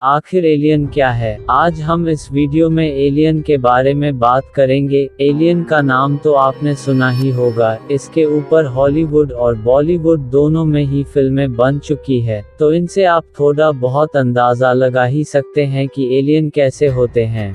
आखिर एलियन क्या है? आज हम इस वीडियो में एलियन के बारे में बात करेंगे। एलियन का नाम तो आपने सुना ही होगा। इसके ऊपर हॉलीवुड और बॉलीवुड दोनों में ही फिल्में बन चुकी है, तो इनसे आप थोड़ा बहुत अंदाज़ा लगा ही सकते हैं कि एलियन कैसे होते हैं।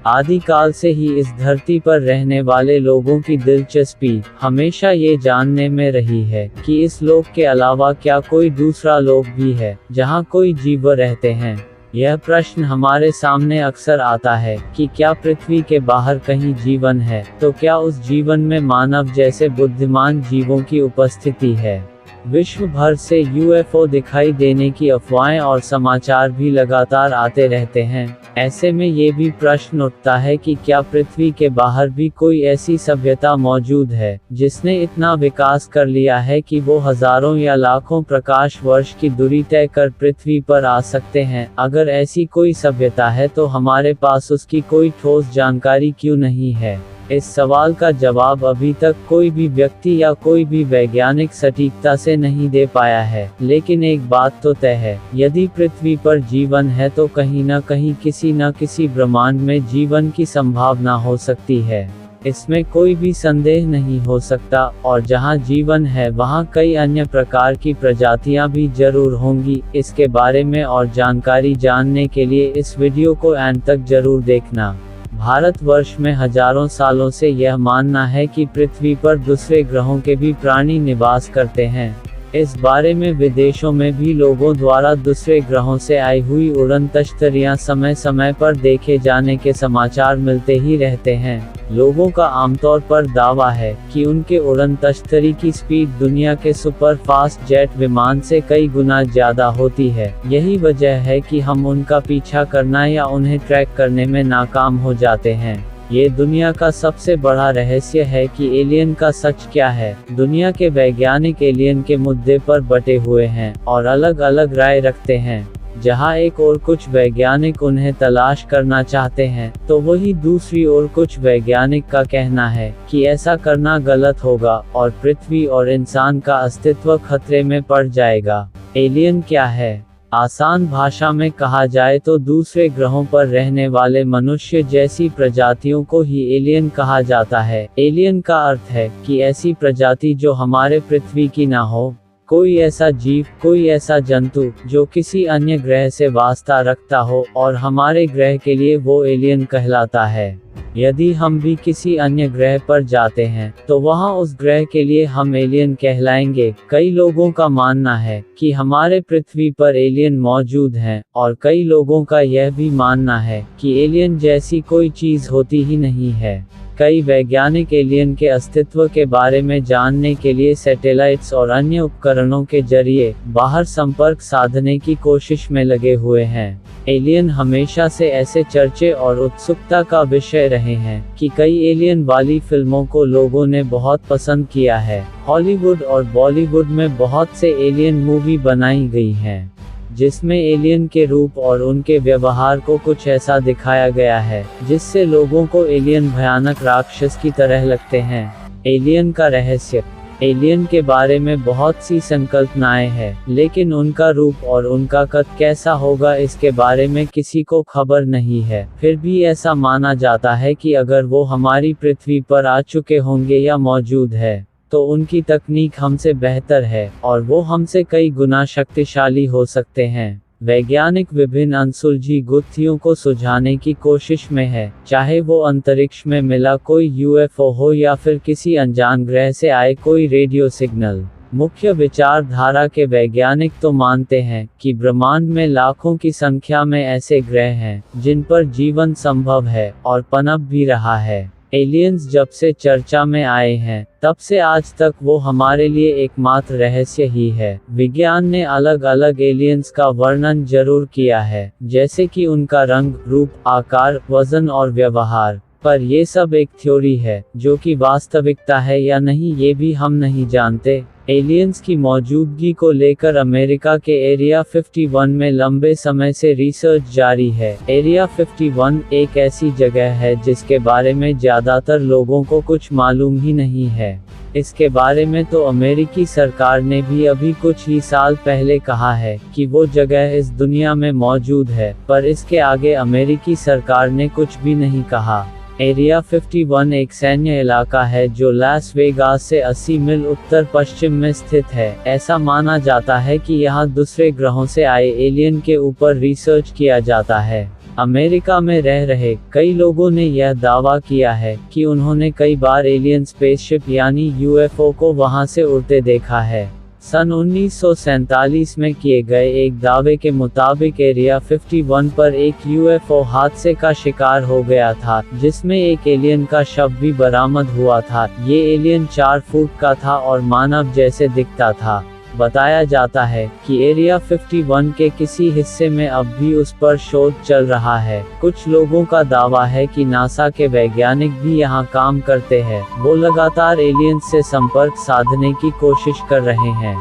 आदिकाल से ही इस धरती पर रहने वाले लोगों की दिलचस्पी हमेशा ये जानने में रही है कि इस लोक के अलावा क्या कोई दूसरा लोक भी है जहाँ कोई जीव रहते हैं। यह प्रश्न हमारे सामने अक्सर आता है कि क्या पृथ्वी के बाहर कहीं जीवन है, तो क्या उस जीवन में मानव जैसे बुद्धिमान जीवों की उपस्थिति है। विश्व भर से यूएफओ दिखाई देने की अफवाहें और समाचार भी लगातार आते रहते हैं। ऐसे में ये भी प्रश्न उठता है कि क्या पृथ्वी के बाहर भी कोई ऐसी सभ्यता मौजूद है जिसने इतना विकास कर लिया है कि वो हजारों या लाखों प्रकाश वर्ष की दूरी तय कर पृथ्वी पर आ सकते हैं। अगर ऐसी कोई सभ्यता है तो हमारे पास उसकी कोई ठोस जानकारी क्यों नहीं है। इस सवाल का जवाब अभी तक कोई भी व्यक्ति या कोई भी वैज्ञानिक सटीकता से नहीं दे पाया है। लेकिन एक बात तो तय है, यदि पृथ्वी पर जीवन है तो कहीं न कहीं किसी न किसी ब्रह्मांड में जीवन की संभावना हो सकती है। इसमें कोई भी संदेह नहीं हो सकता, और जहां जीवन है वहां कई अन्य प्रकार की प्रजातियां भी जरूर होंगी। इसके बारे में और जानकारी जानने के लिए इस वीडियो को अंत तक जरूर देखना। भारतवर्ष में हजारों सालों से यह मानना है कि पृथ्वी पर दूसरे ग्रहों के भी प्राणी निवास करते हैं। इस बारे में विदेशों में भी लोगों द्वारा दूसरे ग्रहों से आई हुई उड़न तश्तरियां समय समय पर देखे जाने के समाचार मिलते ही रहते हैं। लोगों का आमतौर पर दावा है कि उनके उड़न तश्तरी की स्पीड दुनिया के सुपर फास्ट जेट विमान से कई गुना ज्यादा होती है। यही वजह है कि हम उनका पीछा करना या उन्हें ट्रैक करने में नाकाम हो जाते हैं। ये दुनिया का सबसे बड़ा रहस्य है कि एलियन का सच क्या है। दुनिया के वैज्ञानिक एलियन के मुद्दे पर बटे हुए हैं और अलग अलग राय रखते हैं। जहां एक और कुछ वैज्ञानिक उन्हें तलाश करना चाहते हैं, तो वही दूसरी ओर कुछ वैज्ञानिक का कहना है कि ऐसा करना गलत होगा और पृथ्वी और इंसान का अस्तित्व खतरे में पड़ जाएगा। एलियन क्या है? आसान भाषा में कहा जाए तो दूसरे ग्रहों पर रहने वाले मनुष्य जैसी प्रजातियों को ही एलियन कहा जाता है। एलियन का अर्थ है कि ऐसी प्रजाति जो हमारे पृथ्वी की ना हो। कोई ऐसा जीव, कोई ऐसा जंतु जो किसी अन्य ग्रह से वास्ता रखता हो और हमारे ग्रह के लिए वो एलियन कहलाता है। यदि हम भी किसी अन्य ग्रह पर जाते हैं तो वहां उस ग्रह के लिए हम एलियन कहलाएंगे। कई लोगों का मानना है कि हमारे पृथ्वी पर एलियन मौजूद हैं, और कई लोगों का यह भी मानना है कि एलियन जैसी कोई चीज होती ही नहीं है। कई वैज्ञानिक एलियन के अस्तित्व के बारे में जानने के लिए सैटेलाइट्स और अन्य उपकरणों के जरिए बाहर संपर्क साधने की कोशिश में लगे हुए हैं। एलियन हमेशा से ऐसे चर्चे और उत्सुकता का विषय रहे हैं कि कई एलियन वाली फिल्मों को लोगों ने बहुत पसंद किया है। हॉलीवुड और बॉलीवुड में बहुत से एलियन मूवी बनाई गई हैं, जिसमें एलियन के रूप और उनके व्यवहार को कुछ ऐसा दिखाया गया है जिससे लोगों को एलियन भयानक राक्षस की तरह लगते हैं। एलियन का रहस्य। एलियन के बारे में बहुत सी संकल्पनाएं हैं, लेकिन उनका रूप और उनका कद कैसा होगा इसके बारे में किसी को खबर नहीं है। फिर भी ऐसा माना जाता है कि अगर वो हमारी पृथ्वी पर आ चुके होंगे या मौजूद है, तो उनकी तकनीक हमसे बेहतर है और वो हमसे कई गुना शक्तिशाली हो सकते हैं। वैज्ञानिक विभिन्न अनसुलझी गुत्थियों को सुलझाने की कोशिश में है, चाहे वो अंतरिक्ष में मिला कोई यूएफओ हो या फिर किसी अनजान ग्रह से आए कोई रेडियो सिग्नल। मुख्य विचारधारा के वैज्ञानिक तो मानते हैं कि ब्रह्मांड में लाखों की संख्या में ऐसे ग्रह हैं जिन पर जीवन संभव है और पनप भी रहा है। एलियंस जब से चर्चा में आए हैं तब से आज तक वो हमारे लिए एकमात्र रहस्य ही है। विज्ञान ने अलग अलग एलियंस का वर्णन जरूर किया है, जैसे कि उनका रंग, रूप, आकार, वजन और व्यवहार, पर ये सब एक थ्योरी है। जो कि वास्तविकता है या नहीं ये भी हम नहीं जानते। एलियंस की मौजूदगी को लेकर अमेरिका के एरिया 51 में लंबे समय से रिसर्च जारी है। एरिया 51 एक ऐसी जगह है जिसके बारे में ज़्यादातर लोगों को कुछ मालूम ही नहीं है। इसके बारे में तो अमेरिकी सरकार ने भी अभी कुछ ही साल पहले कहा है कि वो जगह इस दुनिया में मौजूद है, पर इसके आगे अमेरिकी सरकार ने कुछ भी नहीं कहा। एरिया 51 एक सैन्य इलाका है जो लास वेगास से 80 मील उत्तर पश्चिम में स्थित है। ऐसा माना जाता है कि यहाँ दूसरे ग्रहों से आए एलियन के ऊपर रिसर्च किया जाता है। अमेरिका में रह रहे कई लोगों ने यह दावा किया है कि उन्होंने कई बार एलियन स्पेसशिप यानी यूएफओ को वहां से उड़ते देखा है। सन 1947 में किए गए एक दावे के मुताबिक एरिया 51 पर एक यूएफओ हादसे का शिकार हो गया था, जिसमें एक एलियन का शव भी बरामद हुआ था। ये एलियन 4 फुट का था और मानव जैसे दिखता था। बताया जाता है कि एरिया 51 के किसी हिस्से में अब भी उस पर शोध चल रहा है। कुछ लोगों का दावा है कि नासा के वैज्ञानिक भी यहां काम करते हैं। वो लगातार एलियंस से संपर्क साधने की कोशिश कर रहे हैं।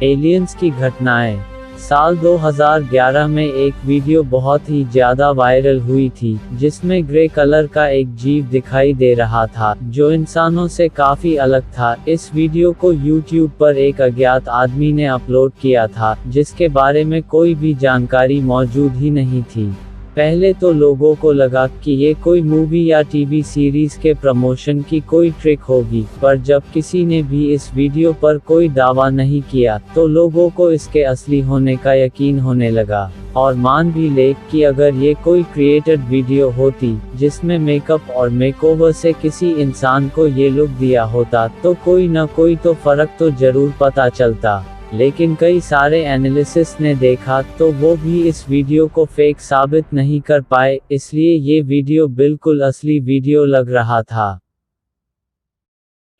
एलियंस की घटनाएं। साल 2011 में एक वीडियो बहुत ही ज़्यादा वायरल हुई थी, जिसमें ग्रे कलर का एक जीव दिखाई दे रहा था, जो इंसानों से काफ़ी अलग था। इस वीडियो को YouTube पर एक अज्ञात आदमी ने अपलोड किया था, जिसके बारे में कोई भी जानकारी मौजूद ही नहीं थी। पहले तो लोगों को लगा कि ये कोई मूवी या टीवी सीरीज के प्रमोशन की कोई ट्रिक होगी, पर जब किसी ने भी इस वीडियो पर कोई दावा नहीं किया, तो लोगों को इसके असली होने का यकीन होने लगा। और मान भी ले कि अगर ये कोई क्रिएटेड वीडियो होती, जिसमें मेकअप और मेकओवर से किसी इंसान को ये लुक दिया होता, तो कोई न कोई तो फर्क तो जरूर पता चलता। लेकिन कई सारे एनालिसिस ने देखा तो वो भी इस वीडियो को फेक साबित नहीं कर पाए, इसलिए ये वीडियो बिल्कुल असली वीडियो लग रहा था।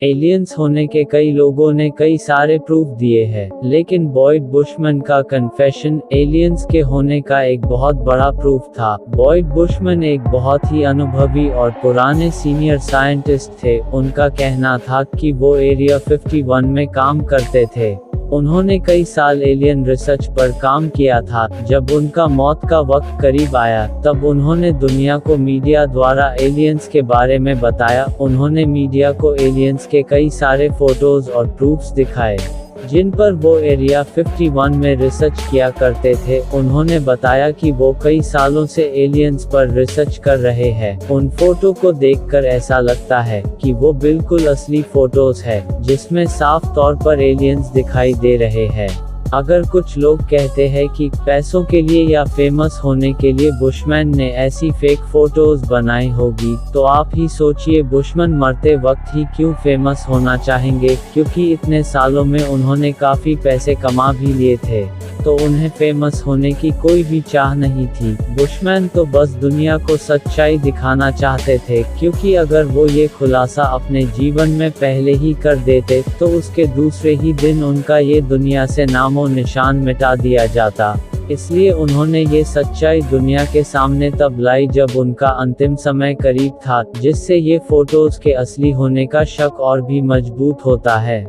एलियंस होने के कई लोगों ने कई सारे प्रूफ दिए हैं, लेकिन बॉयड बुशमैन का कन्फेशन एलियंस के होने का एक बहुत बड़ा प्रूफ था। बॉयड बुशमैन एक बहुत ही अनुभवी और पुराने सीनियर साइंटिस्ट थे। उनका कहना था कि वो एरिया 51 में काम करते थे। उन्होंने कई साल एलियन रिसर्च पर काम किया था। जब उनका मौत का वक्त करीब आया, तब उन्होंने दुनिया को मीडिया द्वारा एलियंस के बारे में बताया। उन्होंने मीडिया को एलियंस के कई सारे फोटोज और प्रूफ्स दिखाए, जिन पर वो एरिया 51 में रिसर्च किया करते थे। उन्होंने बताया कि वो कई सालों से एलियंस पर रिसर्च कर रहे हैं। उन फोटो को देखकर ऐसा लगता है कि वो बिल्कुल असली फोटोज है, जिसमें साफ तौर पर एलियंस दिखाई दे रहे हैं। अगर कुछ लोग कहते हैं कि पैसों के लिए या फेमस होने के लिए बुशमैन ने ऐसी फेक फोटोज बनाई होगी, तो आप ही सोचिए बुशमैन मरते वक्त ही क्यों फेमस होना चाहेंगे, क्योंकि इतने सालों में उन्होंने काफ़ी पैसे कमा भी लिए थे, तो उन्हें फेमस होने की कोई भी चाह नहीं थी। बुशमैन तो बस दुनिया को सच्चाई दिखाना चाहते थे, क्योंकि अगर वो ये खुलासा अपने जीवन में पहले ही कर देते, तो उसके दूसरे ही दिन उनका ये दुनिया से नामो निशान मिटा दिया जाता। इसलिए उन्होंने ये सच्चाई दुनिया के सामने तब लाई जब उनका अंतिम समय करीब था, जिससे ये फोटोज के असली होने का शक और भी मजबूत होता है।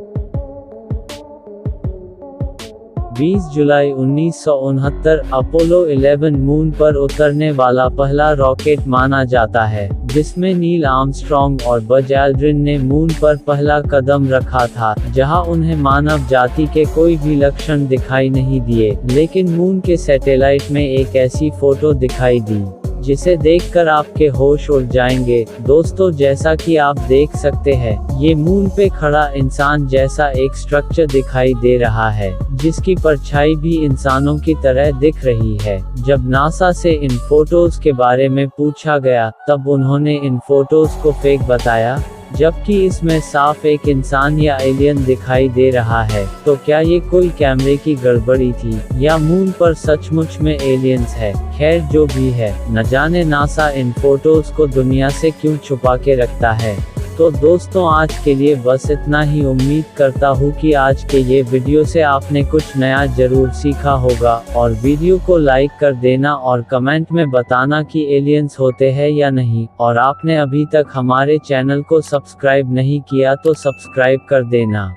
20 जुलाई 1969 अपोलो 11 मून पर उतरने वाला पहला रॉकेट माना जाता है, जिसमें नील आर्मस्ट्रॉन्ग और बज एल्ड्रिन ने मून पर पहला कदम रखा था, जहां उन्हें मानव जाति के कोई भी लक्षण दिखाई नहीं दिए। लेकिन मून के सैटेलाइट में एक ऐसी फोटो दिखाई दी जिसे देखकर आपके होश उड़ जाएंगे। दोस्तों, जैसा कि आप देख सकते हैं, ये मून पे खड़ा इंसान जैसा एक स्ट्रक्चर दिखाई दे रहा है, जिसकी परछाई भी इंसानों की तरह दिख रही है। जब नासा से इन फोटोज के बारे में पूछा गया, तब उन्होंने इन फोटोज को फेक बताया, जबकि इसमें साफ एक इंसान या एलियन दिखाई दे रहा है। तो क्या ये कोई कैमरे की गड़बड़ी थी, या मून पर सचमुच में एलियंस है? खैर, जो भी है, न जाने नासा इन फोटोज को दुनिया से क्यों छुपा के रखता है। तो दोस्तों, आज के लिए बस इतना ही। उम्मीद करता हूँ कि आज के ये वीडियो से आपने कुछ नया जरूर सीखा होगा, और वीडियो को लाइक कर देना और कमेंट में बताना कि एलियंस होते हैं या नहीं। और आपने अभी तक हमारे चैनल को सब्सक्राइब नहीं किया तो सब्सक्राइब कर देना।